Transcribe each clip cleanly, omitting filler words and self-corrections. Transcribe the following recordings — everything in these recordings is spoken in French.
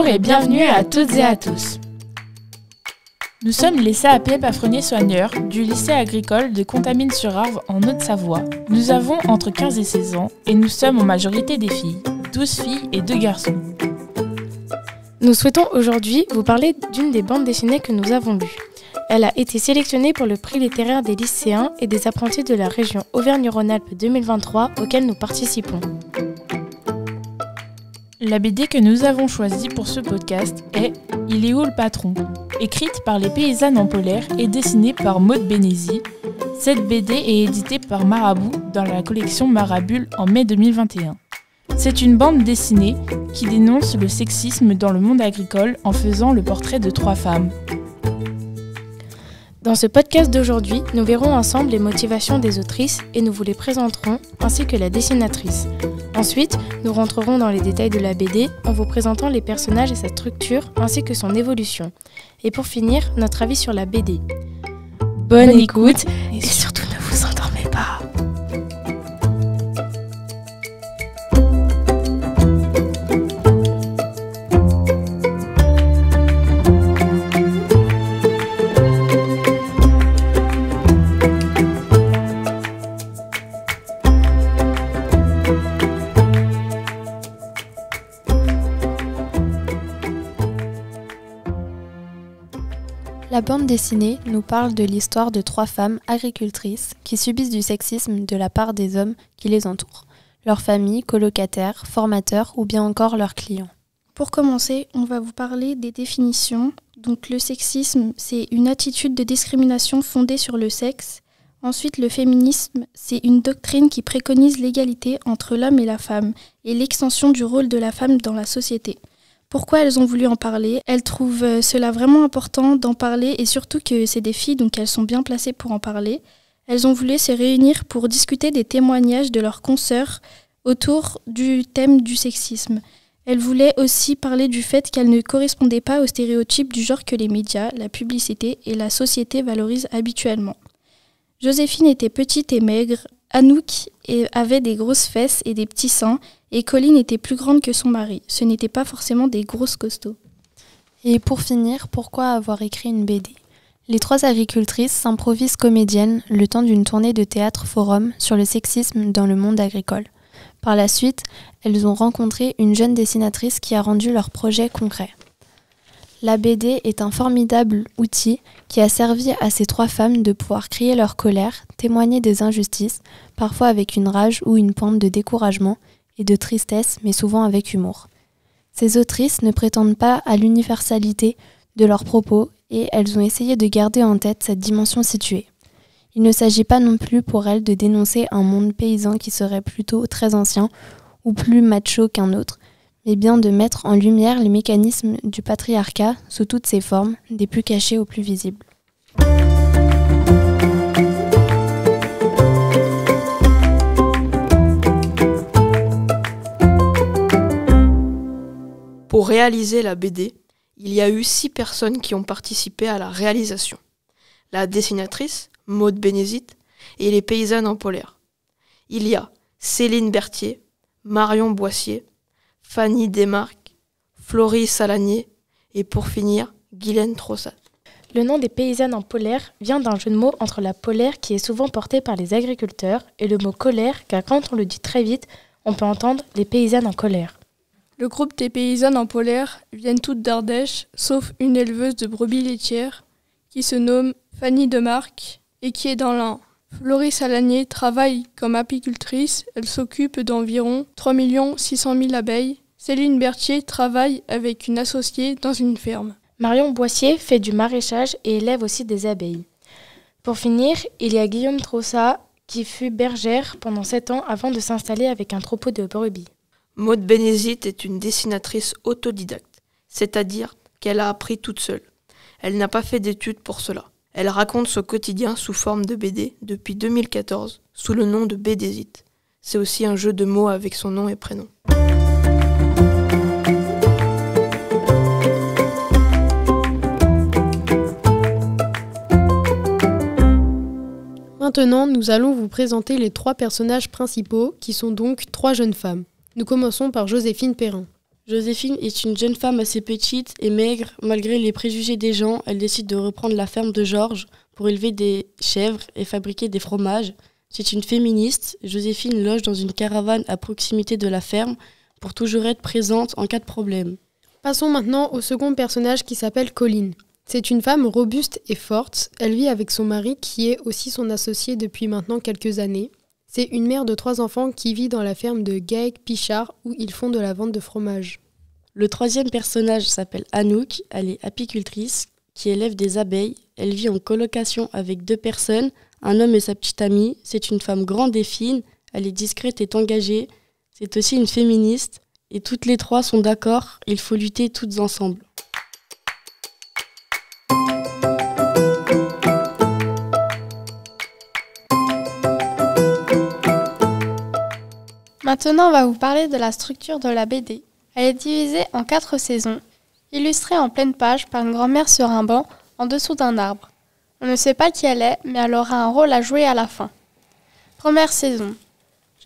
et bienvenue à toutes et à tous. Nous sommes les CAP Paffreniers-Soigneurs du lycée agricole de Contamine-sur-Arve en Haute-Savoie. Nous avons entre 15 et 16 ans et nous sommes en majorité des filles, 12 filles et 2 garçons. Nous souhaitons aujourd'hui vous parler d'une des bandes dessinées que nous avons lues. Elle a été sélectionnée pour le prix littéraire des lycéens et des apprentis de la région Auvergne-Rhône-Alpes 2023 auquel nous participons. La BD que nous avons choisie pour ce podcast est « Il est où le patron ?», écrite par les paysannes en polaire et dessinée par Maud Bénézy. Cette BD est éditée par Marabout dans la collection Marabule en mai 2021. C'est une bande dessinée qui dénonce le sexisme dans le monde agricole en faisant le portrait de 3 femmes. Dans ce podcast d'aujourd'hui, nous verrons ensemble les motivations des autrices et nous vous les présenterons, ainsi que la dessinatrice. Ensuite, nous rentrerons dans les détails de la BD en vous présentant les personnages et sa structure, ainsi que son évolution. Et pour finir, notre avis sur la BD. Bonne écoute et surtout ne vous endormez pas. La bande dessinée nous parle de l'histoire de 3 femmes agricultrices qui subissent du sexisme de la part des hommes qui les entourent, leurs familles, colocataires, formateurs ou bien encore leurs clients. Pour commencer, on va vous parler des définitions. Donc le sexisme, c'est une attitude de discrimination fondée sur le sexe. Ensuite, le féminisme, c'est une doctrine qui préconise l'égalité entre l'homme et la femme et l'extension du rôle de la femme dans la société. Pourquoi elles ont voulu en parler? Elles trouvent cela vraiment important d'en parler et surtout que c'est des filles, donc elles sont bien placées pour en parler. Elles ont voulu se réunir pour discuter des témoignages de leurs consoeurs autour du thème du sexisme. Elles voulaient aussi parler du fait qu'elles ne correspondaient pas aux stéréotypes du genre que les médias, la publicité et la société valorisent habituellement. Joséphine était petite et maigre, Anouk avait des grosses fesses et des petits seins, et Colline était plus grande que son mari. Ce n'étaient pas forcément des grosses costauds. Et pour finir, pourquoi avoir écrit une BD ? Les 3 agricultrices s'improvisent comédiennes le temps d'une tournée de théâtre-forum sur le sexisme dans le monde agricole. Par la suite, elles ont rencontré une jeune dessinatrice qui a rendu leur projet concret. La BD est un formidable outil qui a servi à ces 3 femmes de pouvoir crier leur colère, témoigner des injustices, parfois avec une rage ou une pente de découragement et de tristesse, mais souvent avec humour. Ces autrices ne prétendent pas à l'universalité de leurs propos et elles ont essayé de garder en tête cette dimension située. Il ne s'agit pas non plus pour elles de dénoncer un monde paysan qui serait plutôt très ancien ou plus macho qu'un autre, mais bien de mettre en lumière les mécanismes du patriarcat sous toutes ses formes, des plus cachés aux plus visibles. Pour réaliser la BD, il y a eu 6 personnes qui ont participé à la réalisation. La dessinatrice, Maud Bénézy, et les paysannes en polaire. Il y a Céline Berthier, Marion Boissier, Fanny Desmarques, Florie Salanier et pour finir, Guylaine Trossat. Le nom des paysannes en polaire vient d'un jeu de mots entre la polaire qui est souvent portée par les agriculteurs et le mot colère car quand on le dit très vite, on peut entendre les paysannes en colère. Le groupe des paysannes en polaire viennent toutes d'Ardèche, sauf une éleveuse de brebis laitières qui se nomme Fanny Desmarques et qui est dans l'Ain. Florie Salanier travaille comme apicultrice, elle s'occupe d'environ 3 600 000 abeilles. Céline Berthier travaille avec une associée dans une ferme. Marion Boissier fait du maraîchage et élève aussi des abeilles. Pour finir, il y a Guylaine Trossat qui fut bergère pendant 7 ans avant de s'installer avec un troupeau de brebis. Maud Bénézy est une dessinatrice autodidacte, c'est-à-dire qu'elle a appris toute seule. Elle n'a pas fait d'études pour cela. Elle raconte son quotidien sous forme de BD depuis 2014, sous le nom de BDzite. C'est aussi un jeu de mots avec son nom et prénom. Maintenant, nous allons vous présenter les 3 personnages principaux, qui sont donc 3 jeunes femmes. Nous commençons par Joséphine Perrin. Joséphine est une jeune femme assez petite et maigre. Malgré les préjugés des gens, elle décide de reprendre la ferme de Georges pour élever des chèvres et fabriquer des fromages. C'est une féministe. Joséphine loge dans une caravane à proximité de la ferme pour toujours être présente en cas de problème. Passons maintenant au second personnage qui s'appelle Colline. C'est une femme robuste et forte. Elle vit avec son mari qui est aussi son associé depuis maintenant quelques années. C'est une mère de 3 enfants qui vit dans la ferme de Gaëc-Pichard où ils font de la vente de fromage. Le troisième personnage s'appelle Anouk. Elle est apicultrice qui élève des abeilles. Elle vit en colocation avec 2 personnes, un homme et sa petite amie. C'est une femme grande et fine. Elle est discrète et engagée. C'est aussi une féministe. Et toutes les 3 sont d'accord, il faut lutter toutes ensemble. Maintenant, on va vous parler de la structure de la BD. Elle est divisée en 4 saisons, illustrée en pleine page par une grand-mère sur un banc en dessous d'un arbre. On ne sait pas qui elle est, mais elle aura un rôle à jouer à la fin. Première saison.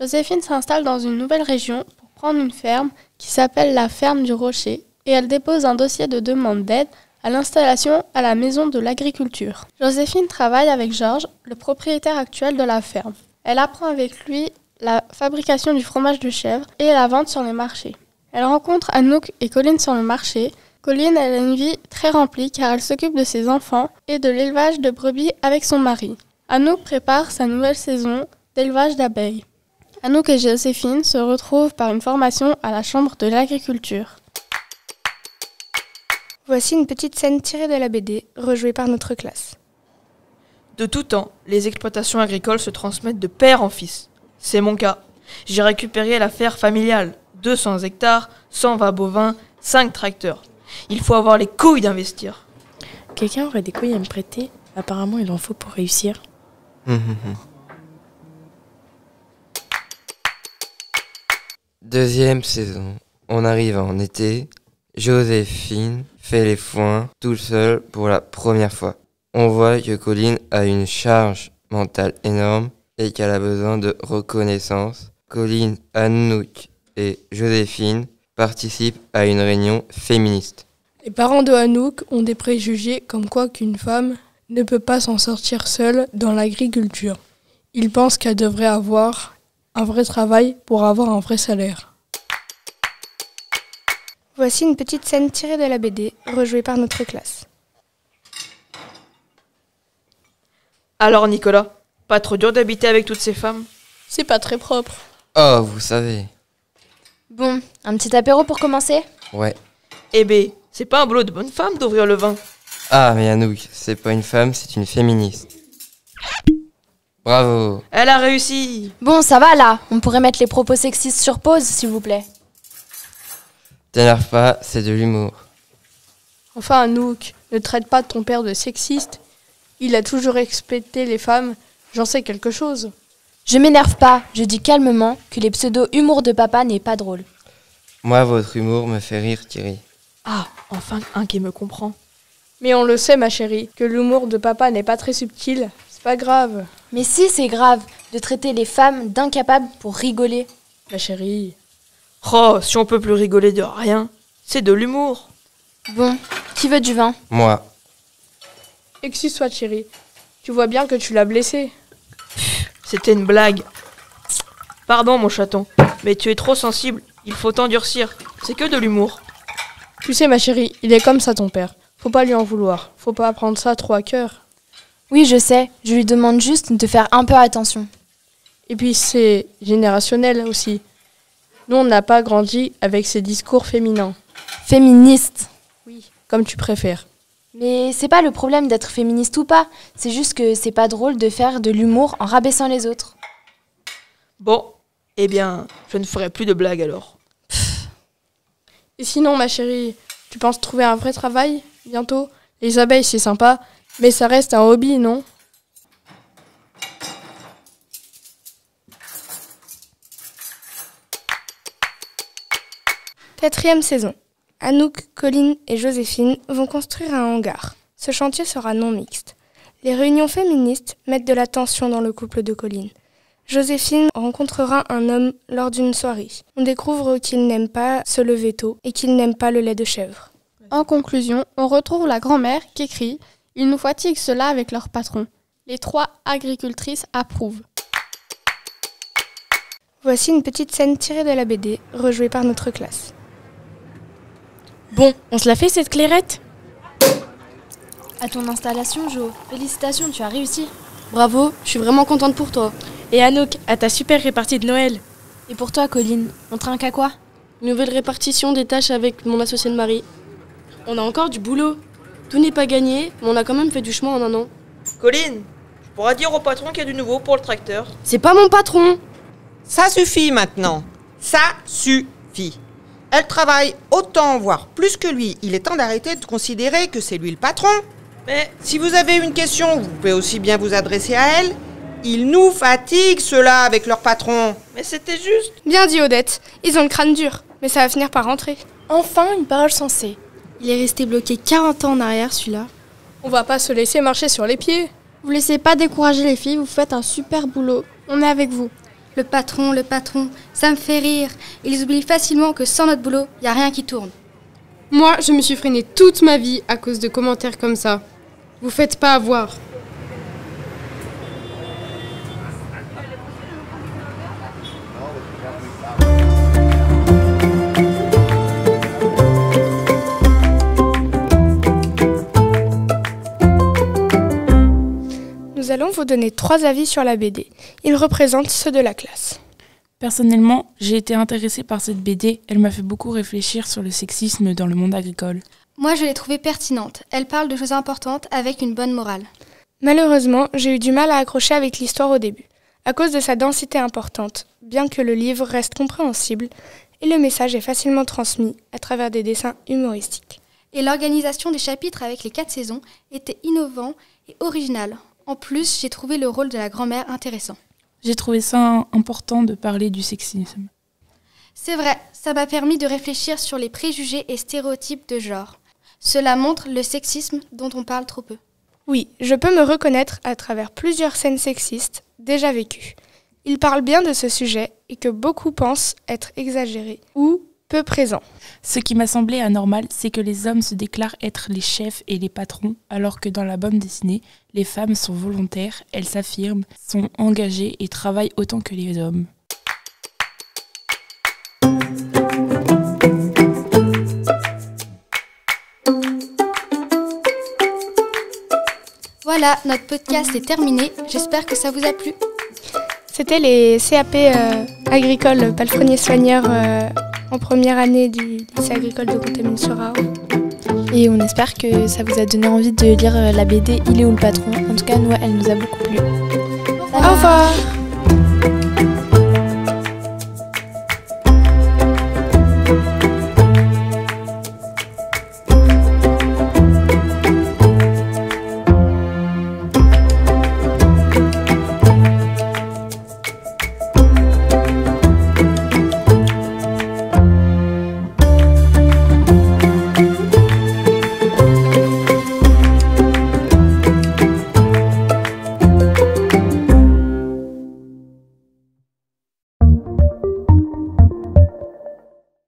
Joséphine s'installe dans une nouvelle région pour prendre une ferme qui s'appelle la ferme du Rocher et elle dépose un dossier de demande d'aide à l'installation à la maison de l'agriculture. Joséphine travaille avec Georges, le propriétaire actuel de la ferme. Elle apprend avec lui la fabrication du fromage de chèvre et la vente sur les marchés. Elle rencontre Anouk et Colline sur le marché. Colline, elle a une vie très remplie car elle s'occupe de ses enfants et de l'élevage de brebis avec son mari. Anouk prépare sa nouvelle saison d'élevage d'abeilles. Anouk et Joséphine se retrouvent par une formation à la Chambre de l'agriculture. Voici une petite scène tirée de la BD, rejouée par notre classe. De tout temps, les exploitations agricoles se transmettent de père en fils. C'est mon cas. J'ai récupéré la ferme familiale. 200 hectares, 120 bovins, 5 tracteurs. Il faut avoir les couilles d'investir. Quelqu'un aurait des couilles à me prêter? Apparemment, il en faut pour réussir. Deuxième saison. On arrive en été. Joséphine fait les foins toute seule pour la première fois. On voit que Colline a une charge mentale énorme et qu'elle a besoin de reconnaissance. Colline, Anouk et Joséphine participent à une réunion féministe. Les parents de Anouk ont des préjugés comme quoi qu'une femme ne peut pas s'en sortir seule dans l'agriculture. Ils pensent qu'elle devrait avoir un vrai travail pour avoir un vrai salaire. Voici une petite scène tirée de la BD, rejouée par notre classe. Alors Nicolas, pas trop dur d'habiter avec toutes ces femmes? C'est pas très propre. Oh, vous savez. Bon, un petit apéro pour commencer? Ouais. Eh ben, c'est pas un boulot de bonne femme d'ouvrir le vin. Ah, mais Anouk, c'est pas une femme, c'est une féministe. Bravo. Elle a réussi. Bon, ça va là. On pourrait mettre les propos sexistes sur pause, s'il vous plaît. T'énerve pas, c'est de l'humour. Enfin Anouk, ne traite pas ton père de sexiste. Il a toujours respecté les femmes. J'en sais quelque chose. Je m'énerve pas, je dis calmement que les pseudo-humours de papa n'est pas drôle. Moi, votre humour me fait rire, Thierry. Ah, enfin un qui me comprend. Mais on le sait ma chérie, que l'humour de papa n'est pas très subtil. C'est pas grave. Mais si, c'est grave de traiter les femmes d'incapables pour rigoler. Ma chérie. Oh, si on peut plus rigoler de rien, c'est de l'humour. Bon, qui veut du vin? Moi. Excuse-toi chérie. Tu vois bien que tu l'as blessé. C'était une blague. Pardon mon chaton, mais tu es trop sensible, il faut t'endurcir. C'est que de l'humour. Tu sais ma chérie, il est comme ça ton père. Faut pas lui en vouloir. Faut pas prendre ça trop à cœur. Oui, je sais, je lui demande juste de faire un peu attention. Et puis c'est générationnel aussi. Nous on n'a pas grandi avec ces discours féminins. Féministe. Oui, comme tu préfères. Mais c'est pas le problème d'être féministe ou pas, c'est juste que c'est pas drôle de faire de l'humour en rabaissant les autres. Bon, eh bien, je ne ferai plus de blagues alors. Et sinon ma chérie, tu penses trouver un vrai travail bientôt? Les abeilles c'est sympa, mais ça reste un hobby, non? Quatrième saison. Anouk, Colline et Joséphine vont construire un hangar. Ce chantier sera non mixte. Les réunions féministes mettent de la tension dans le couple de Colline. Joséphine rencontrera un homme lors d'une soirée. On découvre qu'il n'aime pas se lever tôt et qu'il n'aime pas le lait de chèvre. En conclusion, on retrouve la grand-mère qui écrit « Ils nous fatiguent cela avec leur patron ». Les 3 agricultrices approuvent. Voici une petite scène tirée de la BD, rejouée par notre classe. Bon, on se la fait cette clairette ? À ton installation, Jo. Félicitations, tu as réussi. Bravo, je suis vraiment contente pour toi. Et Anouk, à ta super répartie de Noël. Et pour toi, Colline, on trinque à quoi? Nouvelle répartition des tâches avec mon associé de Marie. On a encore du boulot. Tout n'est pas gagné, mais on a quand même fait du chemin en un an. Colline, tu pourras dire au patron qu'il y a du nouveau pour le tracteur. C'est pas mon patron! Ça suffit maintenant. Ça suffit. Elle travaille autant, voire plus que lui. Il est temps d'arrêter de considérer que c'est lui le patron. Mais si vous avez une question, vous pouvez aussi bien vous adresser à elle. Ils nous fatiguent, ceux-là, avec leur patron. Mais c'était juste... Bien dit, Odette. Ils ont le crâne dur, mais ça va finir par rentrer. Enfin, une parole sensée. Il est resté bloqué 40 ans en arrière, celui-là. On va pas se laisser marcher sur les pieds. Vous laissez pas décourager les filles, vous faites un super boulot. On est avec vous. Le patron, ça me fait rire. Ils oublient facilement que sans notre boulot, y a rien qui tourne. Moi, je me suis freinée toute ma vie à cause de commentaires comme ça. Vous faites pas avoir. Nous allons vous donner 3 avis sur la BD. Ils représentent ceux de la classe. Personnellement, j'ai été intéressée par cette BD. Elle m'a fait beaucoup réfléchir sur le sexisme dans le monde agricole. Moi, je l'ai trouvée pertinente. Elle parle de choses importantes avec une bonne morale. Malheureusement, j'ai eu du mal à accrocher avec l'histoire au début, à cause de sa densité importante, bien que le livre reste compréhensible et le message est facilement transmis à travers des dessins humoristiques. Et l'organisation des chapitres avec les 4 saisons était innovant et originale. En plus, j'ai trouvé le rôle de la grand-mère intéressant. J'ai trouvé ça important de parler du sexisme. C'est vrai, ça m'a permis de réfléchir sur les préjugés et stéréotypes de genre. Cela montre le sexisme dont on parle trop peu. Oui, je peux me reconnaître à travers plusieurs scènes sexistes déjà vécues. Il parle bien de ce sujet et que beaucoup pensent être exagéré ou peu présent. Ce qui m'a semblé anormal, c'est que les hommes se déclarent être les chefs et les patrons, alors que dans la bande dessinée, les femmes sont volontaires, elles s'affirment, sont engagées et travaillent autant que les hommes. Voilà, notre podcast est terminé. J'espère que ça vous a plu. C'était les CAP agricoles palefreniers-soigneurs en première année du lycée agricole de Contamine-sur-Arve. Et on espère que ça vous a donné envie de lire la BD Il est où le patron? En tout cas, nous, elle nous a beaucoup plu. Au revoir.